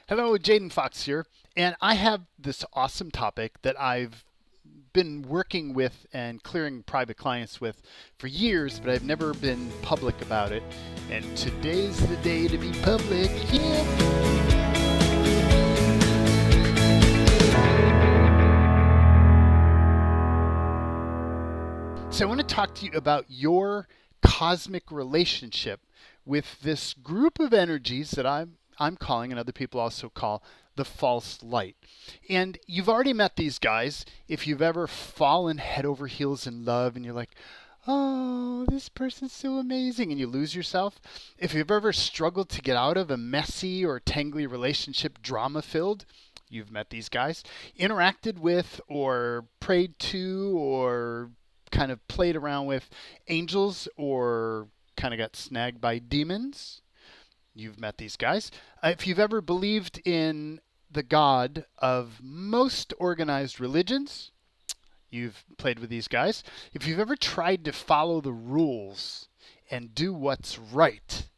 Hello, Jaden Fox here, and I have this awesome topic that I've been working with and clearing private clients with for years, but I've never been public about it. And today's the day to be public. Yeah. So I want to talk to you about your cosmic relationship with this group of energies that I'm calling, and other people also call, the false light. And you've already met these guys. If you've ever fallen head over heels in love and you're like, oh, this person's so amazing, and you lose yourself. If you've ever struggled to get out of a messy or tangly relationship, drama filled, you've met these guys. Interacted with or prayed to or kind of played around with angels or kind of got snagged by demons, you've met these guys. If you've ever believed in the God of most organized religions, you've played with these guys. If you've ever tried to follow the rules and do what's right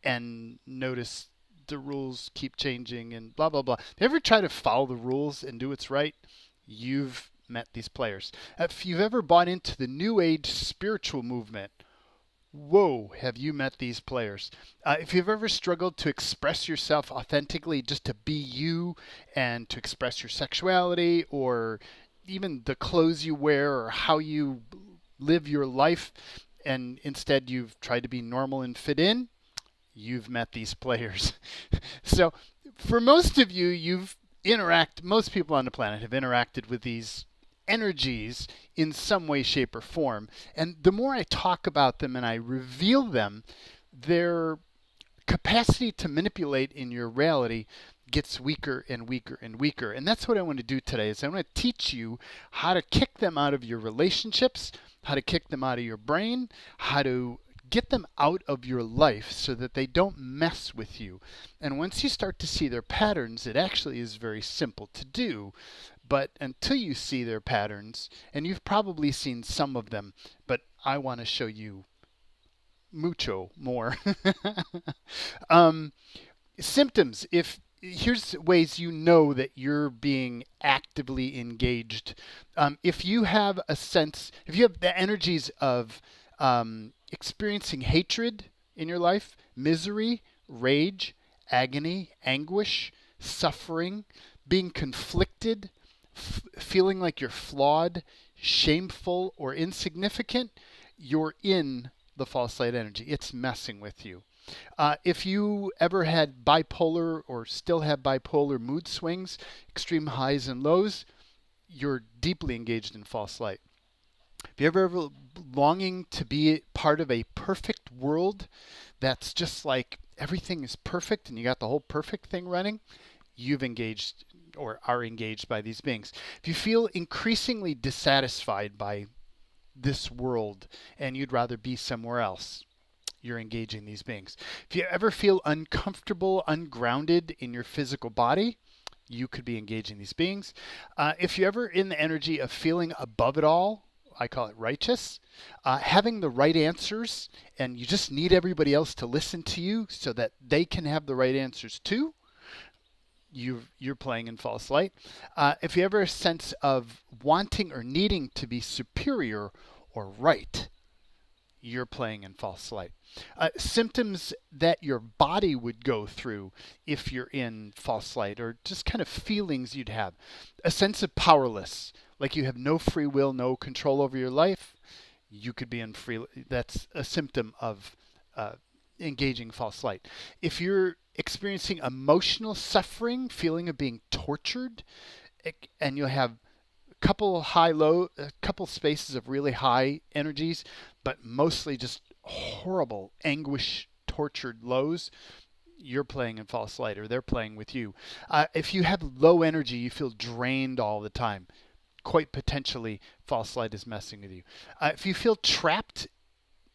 and notice the rules keep changing and blah, blah, blah. If you ever try to follow the rules and do what's right, you've met these players. If you've ever bought into the New Age spiritual movement, whoa, have you met these players? If you've ever struggled to express yourself authentically, just to be you and to express your sexuality or even the clothes you wear or how you live your life, and instead you've tried to be normal and fit in, you've met these players. So for most of you, most people on the planet have interacted with these energies in some way, shape, or form. And the more I talk about them and I reveal them, their capacity to manipulate in your reality gets weaker and weaker and weaker. And that's what I want to do today is I want to teach you how to kick them out of your relationships, how to kick them out of your brain, how to get them out of your life so that they don't mess with you. And once you start to see their patterns, it actually is very simple to do. But until you see their patterns, and you've probably seen some of them, but I want to show you mucho more. um, Symptoms. If here's ways you know that you're being actively engaged. If you have a sense, if you have the energies of experiencing hatred in your life, misery, rage, agony, anguish, suffering, being conflicted, feeling like you're flawed, shameful, or insignificant, you're in the false light energy. It's messing with you. If you ever had bipolar or still have bipolar mood swings, extreme highs and lows, you're deeply engaged in false light. If you're ever longing to be part of a perfect world that's just like everything is perfect and you got the whole perfect thing running, you've engaged or are engaged by these beings. If you feel increasingly dissatisfied by this world and you'd rather be somewhere else, you're engaging these beings. If you ever feel uncomfortable, ungrounded in your physical body, you could be engaging these beings. If you're ever in the energy of feeling above it all, I call it righteous, having the right answers, and you just need everybody else to listen to you so that they can have the right answers too, you're playing in false light. If you ever a sense of wanting or needing to be superior or right, you're playing in false light. Symptoms that your body would go through if you're in false light, or just kind of feelings you'd have. A sense of powerless, like you have no free will, no control over your life. You could be in free. That's a symptom of engaging false light. If you're experiencing emotional suffering, feeling of being tortured, and you'll have a couple spaces of really high energies, but mostly just horrible anguish, tortured lows, you're playing in false light, or they're playing with you. If you have low energy, you feel drained all the time, quite potentially false light is messing with you. If you feel trapped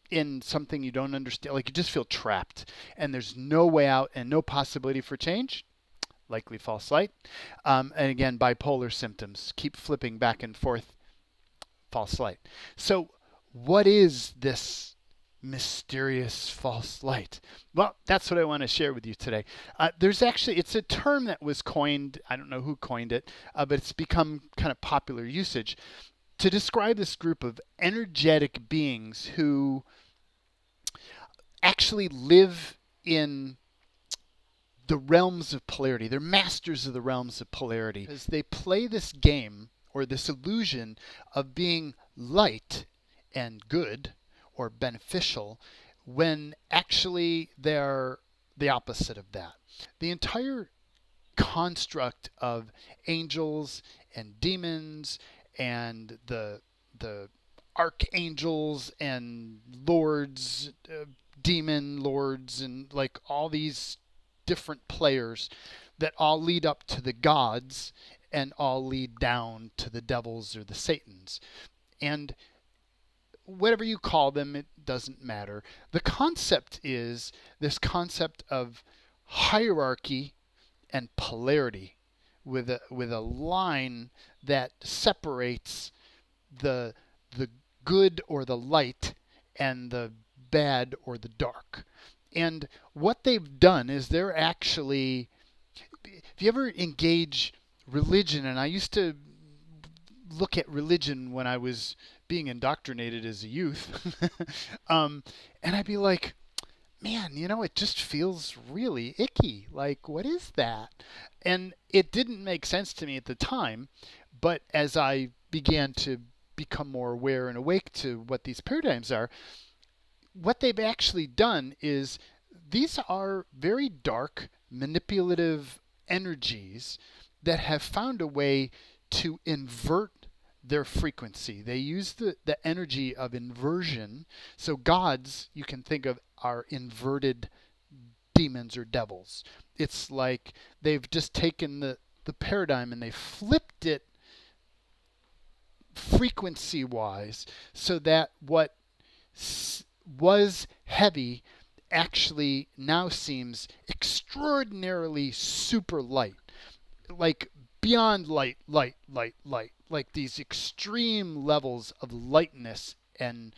in something you don't understand, like you just feel trapped and there's no way out and no possibility for change, likely false light. And again, bipolar symptoms, keep flipping back and forth, false light. So what is this mysterious false light? Well, that's what I want to share with you today. It's a term that was coined, I don't know who coined it, but it's become kind of popular usage to describe this group of energetic beings who actually live in the realms of polarity. They're masters of the realms of polarity because they play this game or this illusion of being light and good or beneficial when actually they're the opposite of that. The entire construct of angels and demons and the archangels and lords, demon lords, and like all these different players that all lead up to the gods and all lead down to the devils or the satans. And whatever you call them, it doesn't matter. The concept is this concept of hierarchy and polarity with a line that separates the good or the light and the bad or the dark. And what they've done is they're actually, if you ever engage religion, and I used to look at religion when I was being indoctrinated as a youth, and I'd be like, man, it just feels really icky. Like, what is that? And it didn't make sense to me at the time, but as I began to become more aware and awake to what these paradigms are, what they've actually done is these are very dark, manipulative energies that have found a way to invert their frequency. They use the energy of inversion. So gods, you can think of, are inverted demons or devils. It's like they've just taken the paradigm and they flipped it frequency-wise so that what was heavy actually now seems extraordinarily super light, like beyond light, like these extreme levels of lightness and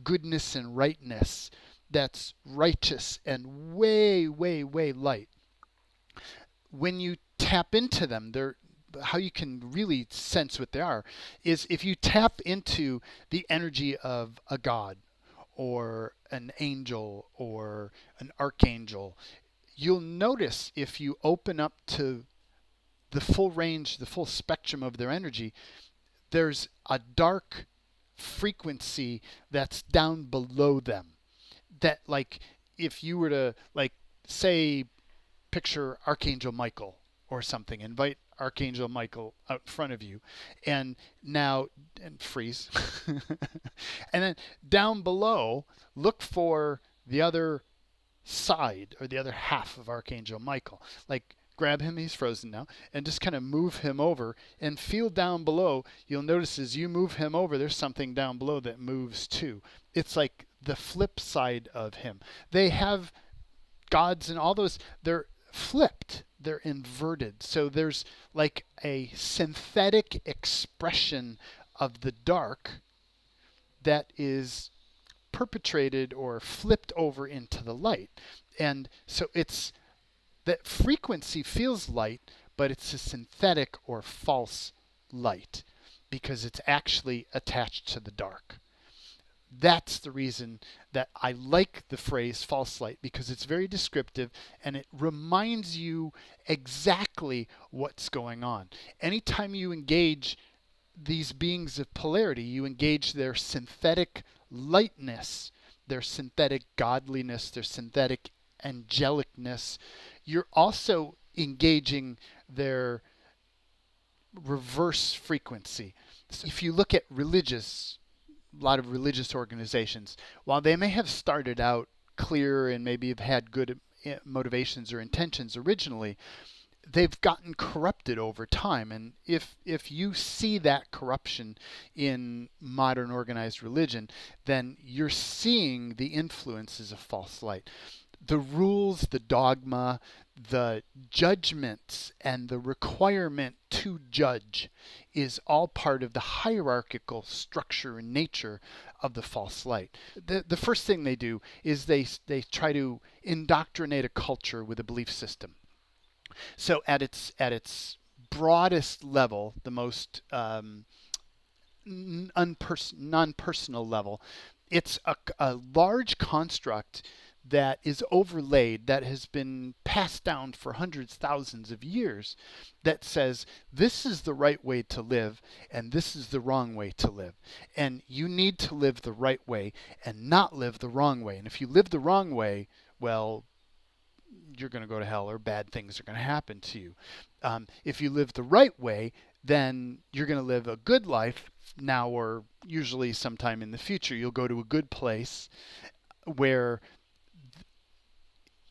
goodness and rightness that's righteous and way, way, way light. When you tap into them, how you can really sense what they are is if you tap into the energy of a god or an angel or an archangel, you'll notice if you open up to the full range, the full spectrum of their energy, there's a dark frequency that's down below them. That, like, if you were to, like, say, picture Archangel Michael or something, invite Archangel Michael out in front of you, and freeze. And then down below, look for the other side or the other half of Archangel Michael. Like, grab him, he's frozen now, and just kind of move him over and feel down below. You'll notice as you move him over, there's something down below that moves too. It's like the flip side of him. They have gods and all those, they're flipped, they're inverted. So there's like a synthetic expression of the dark that is perpetrated or flipped over into the light. And so it's that frequency feels light, but it's a synthetic or false light because it's actually attached to the dark. That's the reason that I like the phrase false light, because it's very descriptive and it reminds you exactly what's going on. Anytime you engage these beings of polarity, you engage their synthetic lightness, their synthetic godliness, their synthetic angelicness. You're also engaging their reverse frequency. So if you look at a lot of religious organizations, while they may have started out clear and maybe have had good motivations or intentions originally, they've gotten corrupted over time. And if you see that corruption in modern organized religion, then you're seeing the influences of false light. The rules, the dogma, the judgments and the requirement to judge is all part of the hierarchical structure and nature of the false light. The first thing they do is they try to indoctrinate a culture with a belief system. So at its broadest level, the most non-personal level, it's a large construct that is overlaid, that has been passed down for hundreds, thousands of years, that says this is the right way to live and this is the wrong way to live. And you need to live the right way and not live the wrong way. And if you live the wrong way, well, you're going to go to hell, or bad things are going to happen to you. If you live the right way, then you're going to live a good life now, or usually sometime in the future. You'll go to a good place where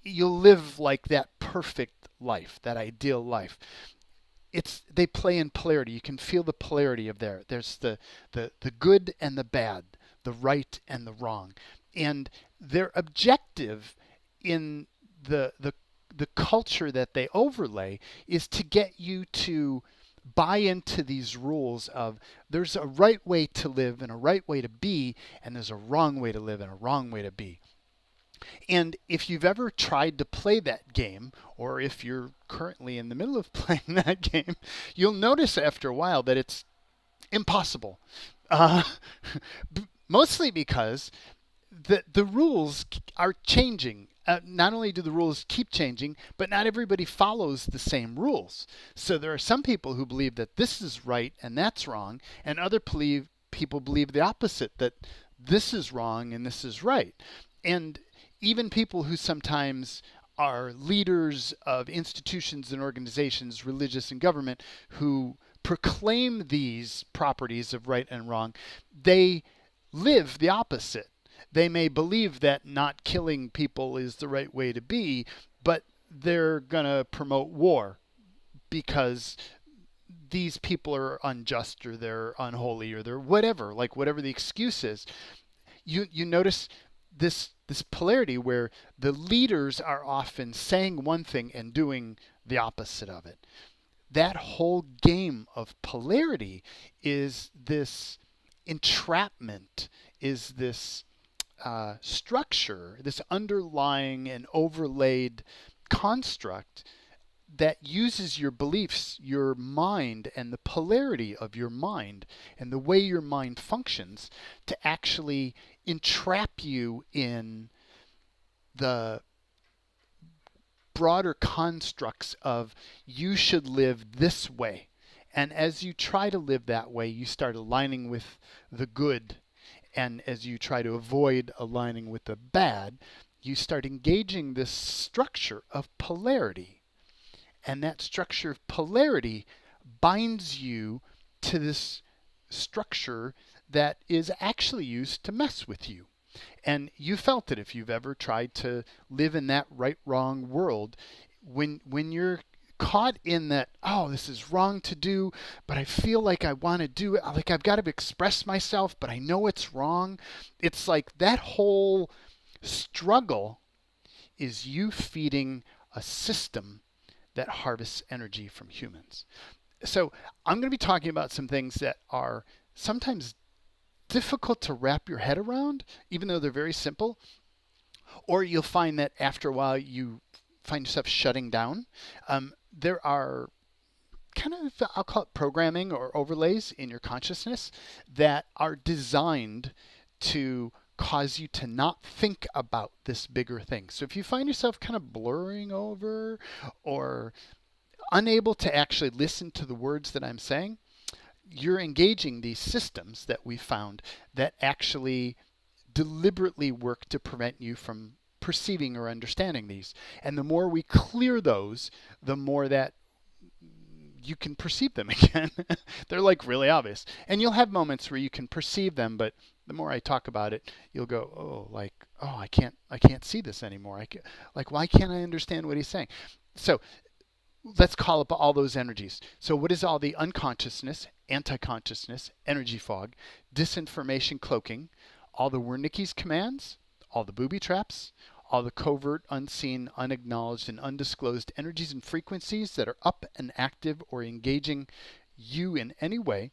you'll live like that perfect life, that ideal life. They play in polarity. You can feel the polarity of there. There's the good and the bad, the right and the wrong. And their objective in the culture that they overlay is to get you to buy into these rules of there's a right way to live and a right way to be, and there's a wrong way to live and a wrong way to be. And if you've ever tried to play that game, or if you're currently in the middle of playing that game, you'll notice after a while that it's impossible. Mostly because the rules are changing. Not only do the rules keep changing, but not everybody follows the same rules. So there are some people who believe that this is right and that's wrong, and other people believe the opposite, that this is wrong and this is right. And even people who sometimes are leaders of institutions and organizations, religious and government, who proclaim these properties of right and wrong, they live the opposite. They may believe that not killing people is the right way to be, but they're going to promote war because these people are unjust, or they're unholy, or they're whatever, like whatever the excuse is. You notice this polarity where the leaders are often saying one thing and doing the opposite of it. That whole game of polarity is this entrapment, is this structure, this underlying and overlaid construct that uses your beliefs, your mind, and the polarity of your mind and the way your mind functions to actually entrap you in the broader constructs of you should live this way. And as you try to live that way, you start aligning with the good. And as you try to avoid aligning with the bad, you start engaging this structure of polarity. And that structure of polarity binds you to this structure that is actually used to mess with you. And you felt it if you've ever tried to live in that right-wrong world. When you're caught in that, oh, this is wrong to do, but I feel like I want to do it, like I've got to express myself, but I know it's wrong. It's like that whole struggle is you feeding a system that harvests energy from humans. So I'm going to be talking about some things that are sometimes difficult to wrap your head around, even though they're very simple. Or you'll find that after a while you find yourself shutting down. There are kind of, I'll call it programming or overlays in your consciousness that are designed to cause you to not think about this bigger thing. So if you find yourself kind of blurring over or unable to actually listen to the words that I'm saying, you're engaging these systems that we found that actually deliberately work to prevent you from perceiving or understanding these. And the more we clear those, the more that you can perceive them again. They're like really obvious. And you'll have moments where you can perceive them, but the more I talk about it, you'll go, I can't see this anymore. Why can't I understand what he's saying? So let's call up all those energies. So what is all the unconsciousness, anti-consciousness, energy fog, disinformation cloaking, all the Wernicke's commands, all the booby traps, all the covert, unseen, unacknowledged, and undisclosed energies and frequencies that are up and active or engaging you in any way,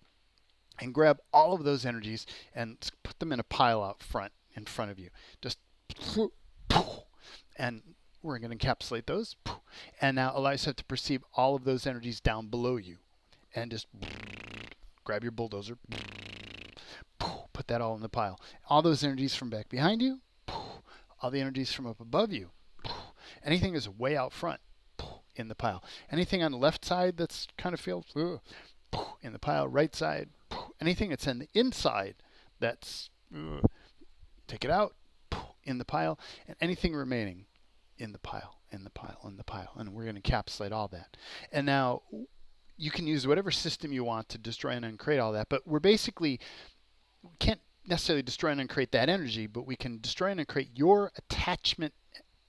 and grab all of those energies and put them in a pile out front in front of you. Just and we're going to encapsulate those. And now allow yourself to perceive all of those energies down below you. And just grab your bulldozer, put that all in the pile. All those energies from back behind you, all the energies from up above you, anything that's way out front, in the pile. Anything on the left side that's kind of feels in the pile, right side, anything that's on the inside that's take it out, in the pile, and anything remaining in the pile, in the pile, in the pile. And we're going to encapsulate all that. And now you can use whatever system you want to destroy and uncreate all that, but we can't necessarily destroy and uncreate that energy, but we can destroy and uncreate your attachment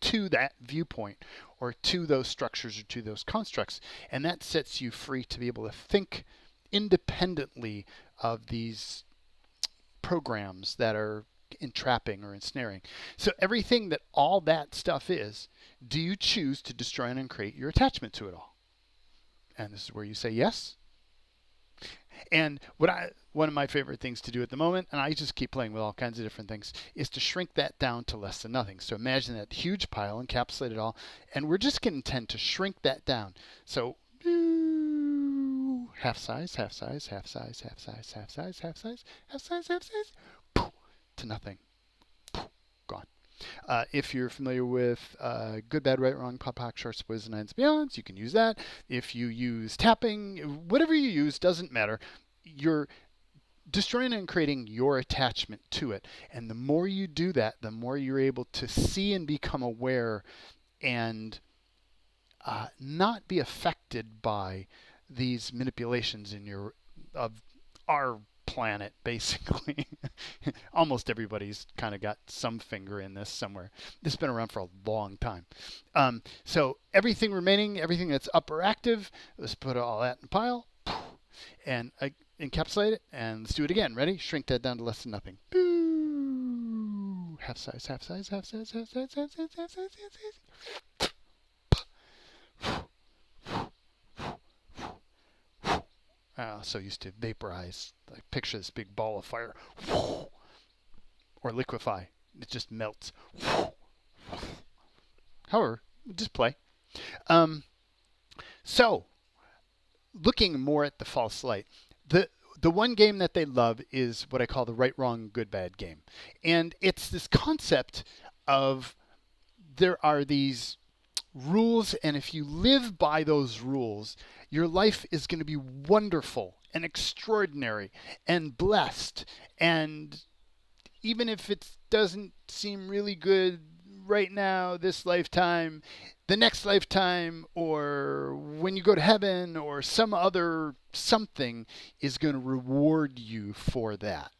to that viewpoint or to those structures or to those constructs. And that sets you free to be able to think independently of these programs that are entrapping or ensnaring. So everything that all that stuff is, do you choose to destroy and uncreate your attachment to it all? And this is where you say yes. And one of my favorite things to do at the moment, and I just keep playing with all kinds of different things, is to shrink that down to less than nothing. So imagine that huge pile, encapsulate it all, and we're just going to tend to shrink that down. So half size, half size, half size, half size, half size, half size, half size, half size, to nothing. Gone. If you're familiar with Good, Bad, Right, Wrong, Pop, Pock, Shorts, Boys, and Nines, Beyonds, you can use that. If you use tapping, whatever you use, doesn't matter. You're destroying and creating your attachment to it. And the more you do that, the more you're able to see and become aware and not be affected by these manipulations of our planet, basically. Almost everybody's kind of got some finger in this somewhere. This has been around for a long time. So everything remaining, everything that's up or active, let's put all that in a pile and encapsulate it, and let's do it again. Ready? Shrink that down to less than nothing. Boo! Half size, half size, half size, half size, half size, half size, half size. So used to vaporize. Like picture this big ball of fire, or liquefy. It just melts. However, just play. So, looking more at the false light, the one game that they love is what I call the right, wrong, good, bad game, and it's this concept of there are these rules, and if you live by those rules, your life is going to be wonderful and extraordinary and blessed. And even if it doesn't seem really good right now, this lifetime, the next lifetime, or when you go to heaven, or some other something is going to reward you for that.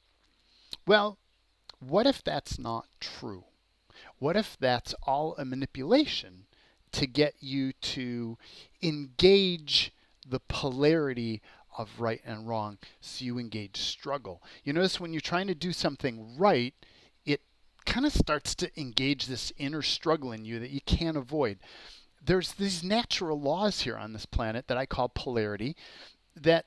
Well, what if that's not true? What if that's all a manipulation to get you to engage the polarity of right and wrong, so you engage struggle? You notice when you're trying to do something right, it kind of starts to engage this inner struggle in you that you can't avoid. There's these natural laws here on this planet that I call polarity, that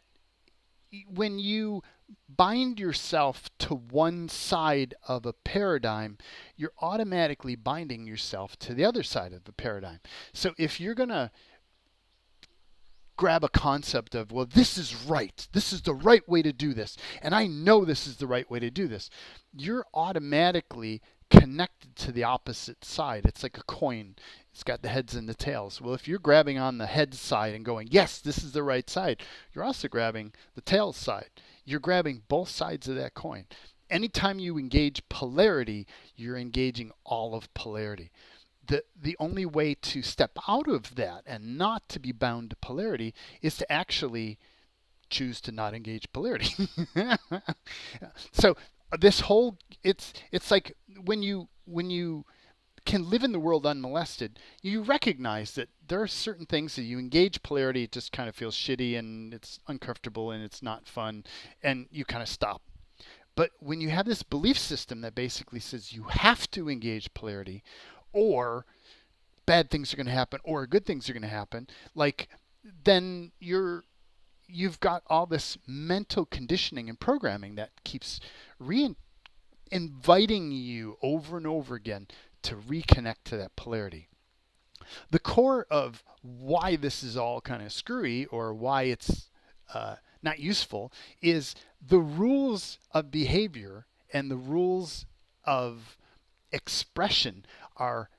when you bind yourself to one side of a paradigm, you're automatically binding yourself to the other side of the paradigm. So if you're going to grab a concept of, well, this is right, this is the right way to do this, and I know this is the right way to do this, you're automatically connected to the opposite side. It's like a coin. It's got the heads and the tails. Well, if you're grabbing on the head side and going, yes, this is the right side, you're also grabbing the tails side. You're grabbing both sides of that coin. Anytime you engage polarity, you're engaging all of polarity. The only way to step out of that and not to be bound to polarity is to actually choose to not engage polarity. So this whole, it's like when you can live in the world unmolested, you recognize that there are certain things that you engage polarity, it just kind of feels shitty and it's uncomfortable and it's not fun, and you kind of stop. But when you have this belief system that basically says you have to engage polarity, or bad things are going to happen, or good things are going to happen, like then you've got all this mental conditioning and programming that keeps inviting you over and over again to reconnect to that polarity. The core of why this is all kind of screwy, or why it's not useful, is the rules of behavior and the rules of expression are,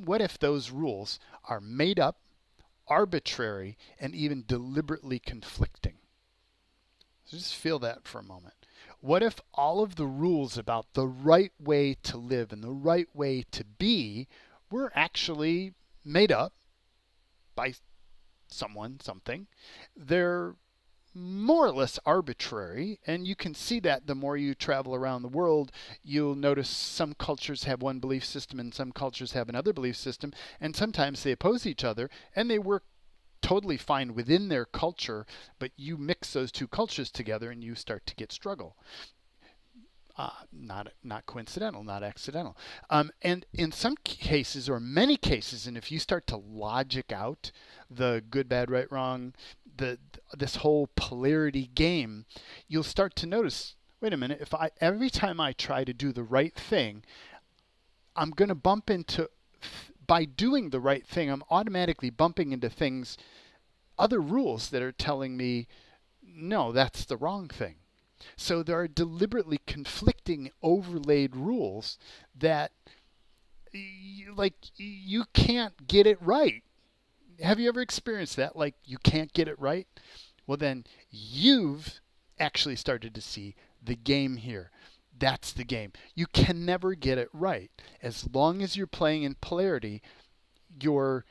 what if those rules are made up, arbitrary, and even deliberately conflicting? So just feel that for a moment. What if all of the rules about the right way to live and the right way to be were actually made up by someone, something? They're more or less arbitrary, and you can see that the more you travel around the world. You'll notice some cultures have one belief system and some cultures have another belief system, and sometimes they oppose each other, and they work totally fine within their culture, but you mix those two cultures together and you start to get struggle. Not coincidental, not accidental. And in some cases, or many cases, and if you start to logic out the good, bad, right, wrong, this whole polarity game, you'll start to notice, wait a minute, every time I try to do the right thing, I'm going to bump into, by doing the right thing, I'm automatically bumping into things, other rules that are telling me, no, that's the wrong thing. So there are deliberately conflicting overlaid rules that you can't get it right. Have you ever experienced that? Like you can't get it right? Well, then you've actually started to see the game here. That's the game. You can never get it right. As long as you're playing in polarity, you're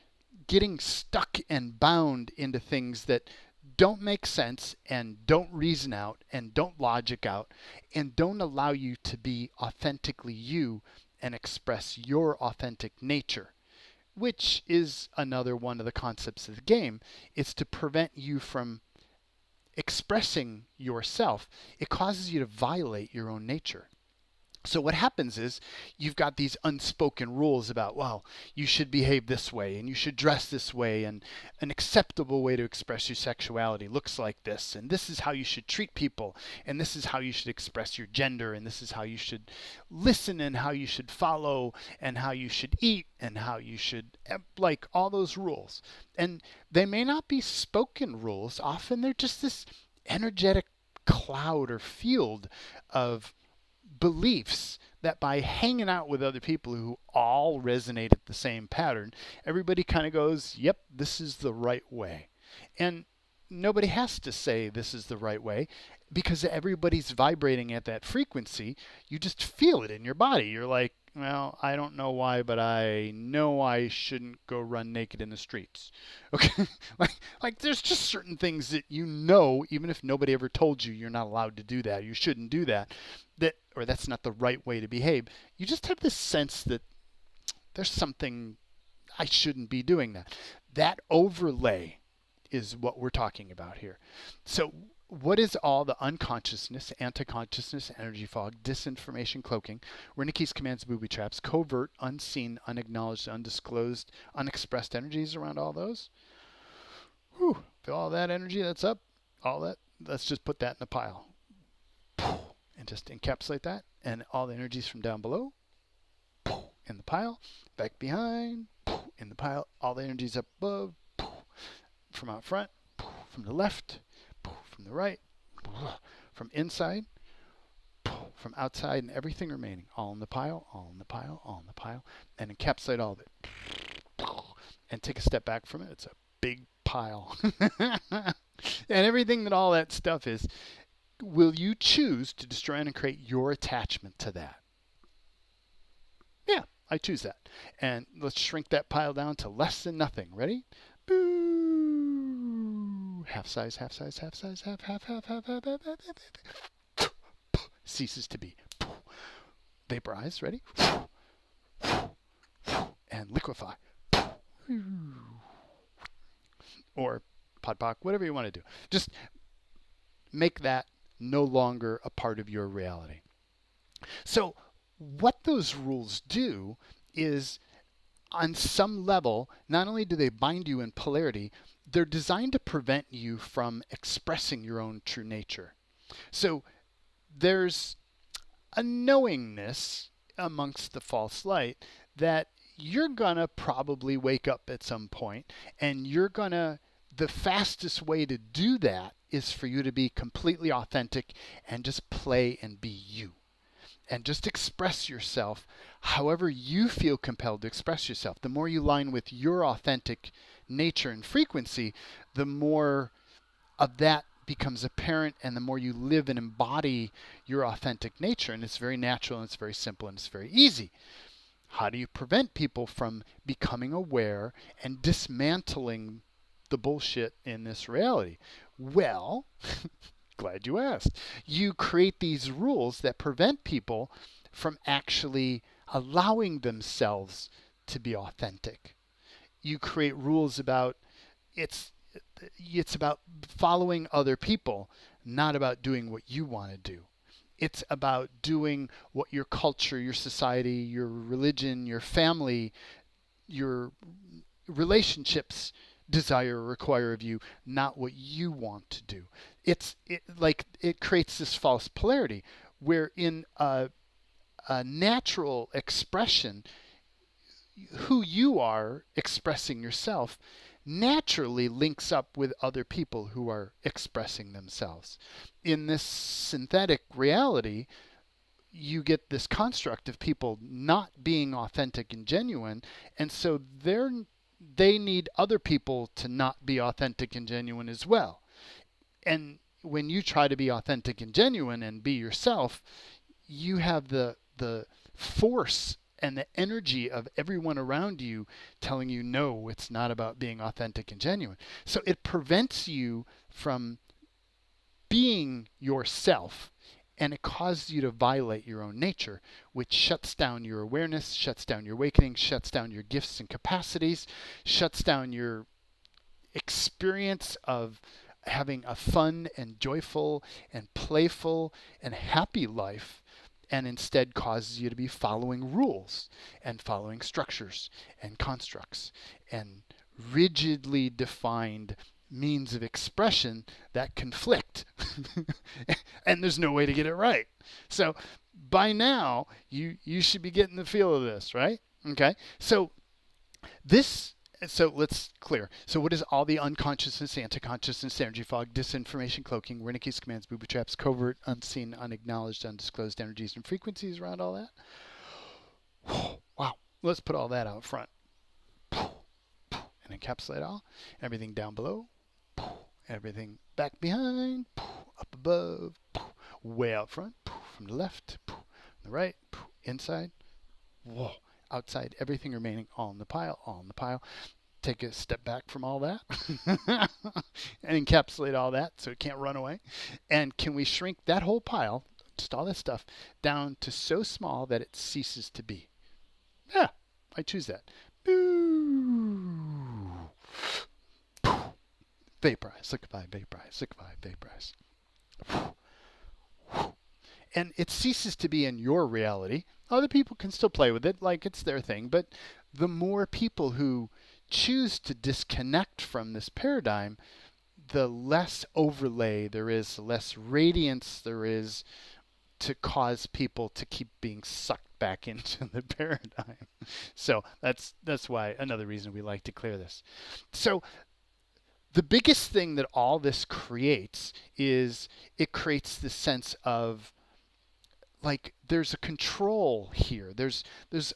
getting stuck and bound into things that don't make sense and don't reason out and don't logic out and don't allow you to be authentically you and express your authentic nature, which is another one of the concepts of the game. It's to prevent you from expressing yourself. It causes you to violate your own nature. So what happens is you've got these unspoken rules about, well, you should behave this way and you should dress this way, and an acceptable way to express your sexuality looks like this, and this is how you should treat people, and this is how you should express your gender, and this is how you should listen and how you should follow and how you should eat and how you should, like all those rules. And they may not be spoken rules. Often they're just this energetic cloud or field of beliefs that by hanging out with other people who all resonate at the same pattern, everybody kind of goes, yep, this is the right way. And nobody has to say this is the right way because everybody's vibrating at that frequency. You just feel it in your body. You're like, well, I don't know why, but I know I shouldn't go run naked in the streets. Okay? like there's just certain things that you know, even if nobody ever told you you're not allowed to do that, you shouldn't do that, or that's not the right way to behave. You just have this sense that there's something, I shouldn't be doing that. That overlay is what we're talking about here. So what is all the unconsciousness, anti-consciousness, energy fog, disinformation cloaking, Wernicke's commands, booby traps, covert, unseen, unacknowledged, undisclosed, unexpressed energies around all those? Whew, feel all that energy that's up, all that, let's just put that in a pile. And just encapsulate that, and all the energies from down below, in the pile, back behind, in the pile, all the energies up above, from out front, from the left, from the right, from inside, from outside, and everything remaining, all in the pile, all in the pile, all in the pile, and encapsulate all of it. And take a step back from it. It's a big pile. And everything that all that stuff is, will you choose to destroy and create your attachment to that? Yeah, I choose that. And let's shrink that pile down to less than nothing. Ready? Boo! Half size, half size, half size, half. Ceases to be. Vaporize. Ready? And liquefy. Or podpoc, whatever you want to do. Just make that no longer a part of your reality. So what those rules do is on some level, not only do they bind you in polarity, they're designed to prevent you from expressing your own true nature. So there's a knowingness amongst the false light that you're gonna probably wake up at some point, and the fastest way to do that is for you to be completely authentic and just play and be you and just express yourself however you feel compelled to express yourself. The more you line with your authentic nature and frequency, the more of that becomes apparent, and the more you live and embody your authentic nature. And it's very natural, and it's very simple, and it's very easy. How do you prevent people from becoming aware and dismantling the bullshit in this reality? Well, glad you asked. You create these rules that prevent people from actually allowing themselves to be authentic. You create rules about it's it's about following other people, not about doing what you want to do. It's about doing what your culture, your society, your religion, your family, your relationships desire or require of you, not what you want to do. It creates this false polarity where in a natural expression, who you are expressing yourself naturally links up with other people who are expressing themselves. In this synthetic reality, you get this construct of people not being authentic and genuine, and so they need other people to not be authentic and genuine as well. And when you try to be authentic and genuine and be yourself, you have the force and the energy of everyone around you telling you, no, it's not about being authentic and genuine. So it prevents you from being yourself, and it causes you to violate your own nature, which shuts down your awareness, shuts down your awakening, shuts down your gifts and capacities, shuts down your experience of having a fun and joyful and playful and happy life, and instead causes you to be following rules and following structures and constructs and rigidly defined means of expression that conflict. And there's no way to get it right. So by now, you should be getting the feel of this, right? Okay. So let's clear. So what is all the unconsciousness, anti-consciousness, energy fog, disinformation, cloaking, Wernicke's commands, booby traps, covert, unseen, unacknowledged, undisclosed energies and frequencies around all that? Wow. Let's put all that out front. And encapsulate all. Everything down below. Everything back behind. Up above. Way out front. From the left. From the right. Inside. Whoa. Outside, everything remaining all in the pile, all in the pile. Take a step back from all that and encapsulate all that so it can't run away. And can we shrink that whole pile, just all that stuff, down to so small that it ceases to be? Yeah, I choose that. Vaporize, liquefy, vaporize, liquefy, vaporize. And it ceases to be in your reality. Other people can still play with it like it's their thing, but the more people who choose to disconnect from this paradigm, the less overlay there is, the less radiance there is to cause people to keep being sucked back into the paradigm. So that's why another reason we like to clear this. So the biggest thing that all this creates is it creates this sense of like there's a control here. There's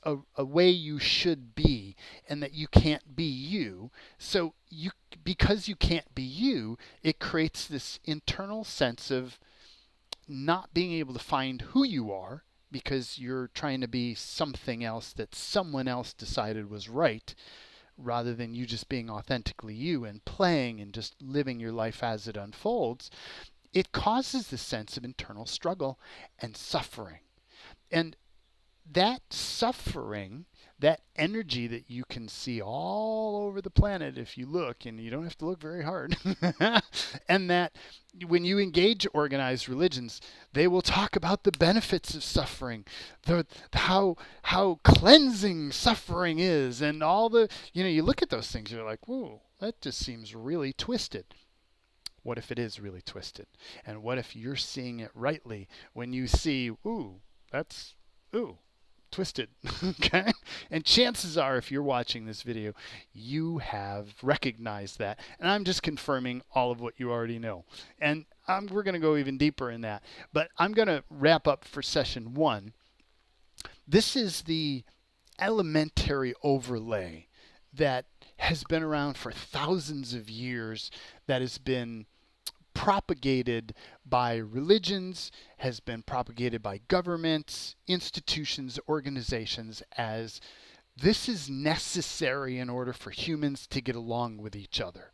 a way you should be, and that you can't be you. So because you can't be you, it creates this internal sense of not being able to find who you are because you're trying to be something else that someone else decided was right, rather than you just being authentically you and playing and just living your life as it unfolds. It causes this sense of internal struggle and suffering. And that suffering that energy that you can see all over the planet if you look, and you don't have to look very hard, and that when you engage organized religions, they will talk about the benefits of suffering, how cleansing suffering is, and all the, you look at those things, you're like, whoa, that just seems really twisted. What if it is really twisted? And what if you're seeing it rightly when you see, that's twisted? Okay? And chances are, if you're watching this video, you have recognized that. And I'm just confirming all of what you already know. And we're going to go even deeper in that. But I'm going to wrap up for session 1. This is the elementary overlay that has been around for thousands of years, that has been propagated by religions, has been propagated by governments, institutions, organizations, as this is necessary in order for humans to get along with each other.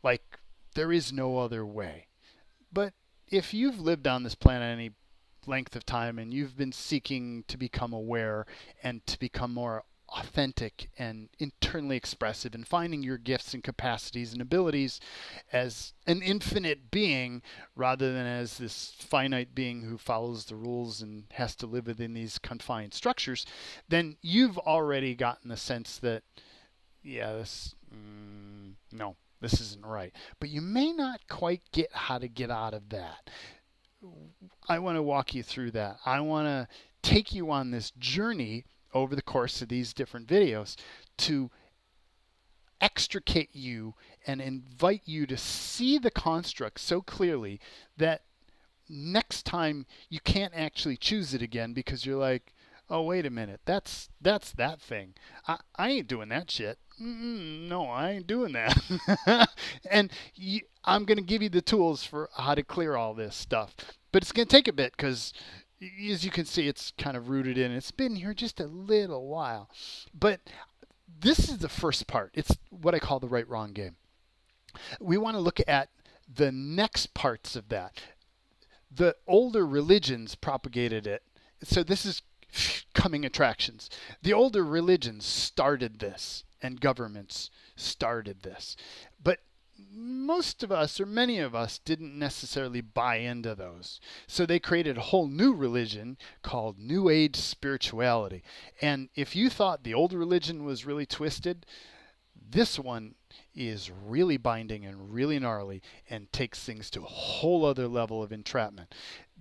Like, there is no other way. But if you've lived on this planet any length of time and you've been seeking to become aware and to become more authentic and internally expressive, and finding your gifts and capacities and abilities as an infinite being rather than as this finite being who follows the rules and has to live within these confined structures, then you've already gotten the sense that, no, this isn't right. But you may not quite get how to get out of that. I want to walk you through that. I want to take you on this journey over the course of these different videos to extricate you and invite you to see the construct so clearly that next time you can't actually choose it again, because you're like, oh, wait a minute, that's that thing. I ain't doing that shit. No, I ain't doing that. And I'm going to give you the tools for how to clear all this stuff. But it's going to take a bit, because as you can see, it's kind of rooted in. It's been here just a little while. But this is the first part. It's what I call the right-wrong game. We want to look at the next parts of that. The older religions propagated it. So this is coming attractions. The older religions started this, and governments started this. But most of us, or many of us, didn't necessarily buy into those. So they created a whole new religion called New Age spirituality. And if you thought the old religion was really twisted, this one is really binding and really gnarly and takes things to a whole other level of entrapment.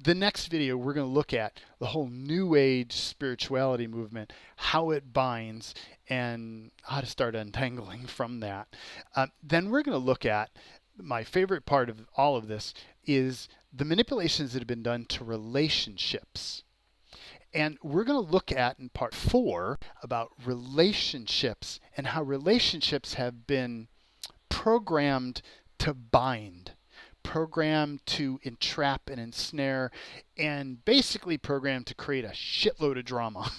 The next video, we're going to look at the whole New Age spirituality movement, how it binds, and how to start untangling from that. Then we're going to look at, my favorite part of all of this is the manipulations that have been done to relationships. And we're going to look at, in part 4, about relationships and how relationships have been programmed to bind, programmed to entrap and ensnare, and basically programmed to create a shitload of drama.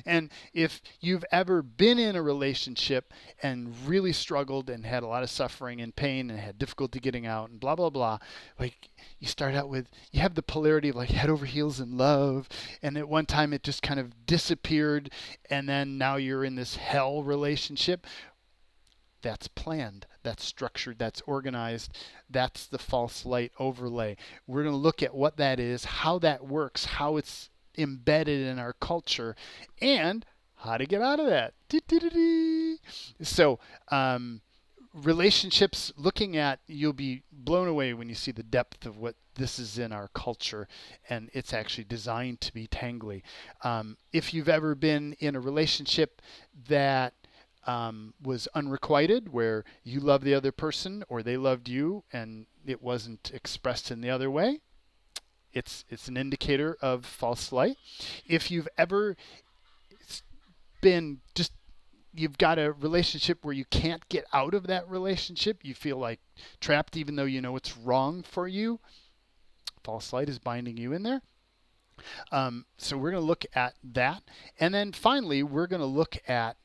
And if you've ever been in a relationship and really struggled and had a lot of suffering and pain and had difficulty getting out and blah, blah, blah, like you start out with, you have the polarity of like head over heels in love, and at one time it just kind of disappeared, and then now you're in this hell relationship. That's planned, that's structured, that's organized. That's the false light overlay. We're going to look at what that is, how that works, how it's embedded in our culture, and how to get out of that. So, relationships, looking at, you'll be blown away when you see the depth of what this is in our culture, and it's actually designed to be tangly. If you've ever been in a relationship that was unrequited, where you love the other person or they loved you and it wasn't expressed in the other way, it's an indicator of false light. If you've ever been just, you've got a relationship where you can't get out of that relationship, you feel like trapped even though you know it's wrong for you, false light is binding you in there. So we're going to look at that. And then finally, we're going to look at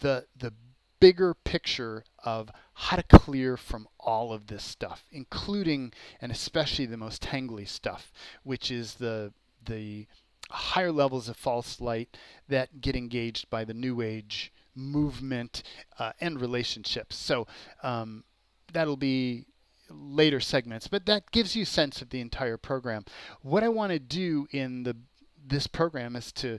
the bigger picture of how to clear from all of this stuff, including and especially the most tangly stuff, which is the higher levels of false light that get engaged by the New Age movement and relationships. So that'll be later segments, but that gives you a sense of the entire program. What I want to do in this program is to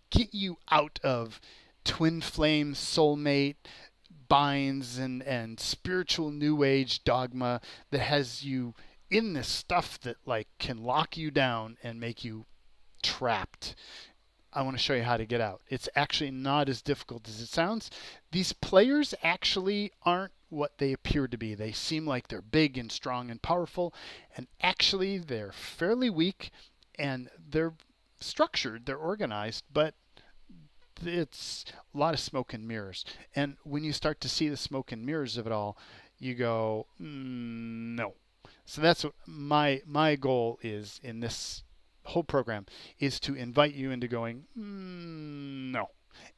get you out of twin flame soulmate binds and spiritual new age dogma that has you in this stuff that like can lock you down and make you trapped. I want to show you how to get out. It's actually not as difficult as it sounds. These players actually aren't what they appear to be. They seem like they're big and strong and powerful, and actually they're fairly weak, and they're structured, they're organized, but it's a lot of smoke and mirrors. And when you start to see the smoke and mirrors of it all, you go, no. So that's what my goal is in this whole program, is to invite you into going, no,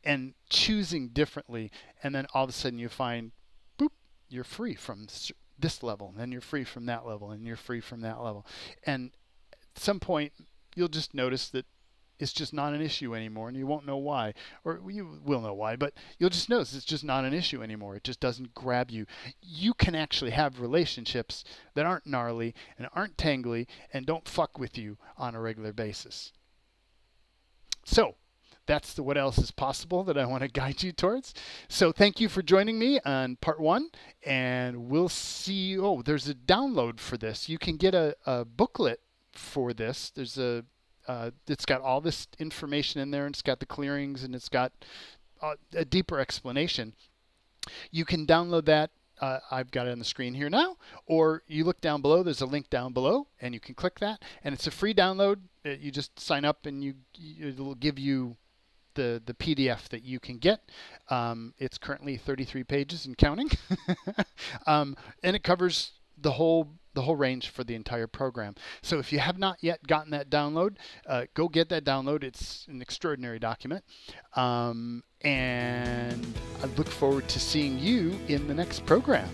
and choosing differently. And then all of a sudden you find, boop, you're free from this level, and then you're free from that level, and you're free from that level. And at some point, you'll just notice that it's just not an issue anymore, and you won't know why. Or you will know why, but you'll just notice it's just not an issue anymore. It just doesn't grab you. You can actually have relationships that aren't gnarly and aren't tangly and don't fuck with you on a regular basis. So that's the what else is possible that I want to guide you towards. So thank you for joining me on part 1, and we'll see you. Oh, there's a download for this. You can get a booklet for this. There's it's got all this information in there, and it's got the clearings, and it's got a deeper explanation. You can download that. I've got it on the screen here now, or you look down below. There's a link down below, and you can click that, and it's a free download. You just sign up, and it'll give you the PDF that you can get. It's currently 33 pages and counting, and it covers the whole range for the entire program. So if you have not yet gotten that download, go get that download. It's an extraordinary document. And I look forward to seeing you in the next program.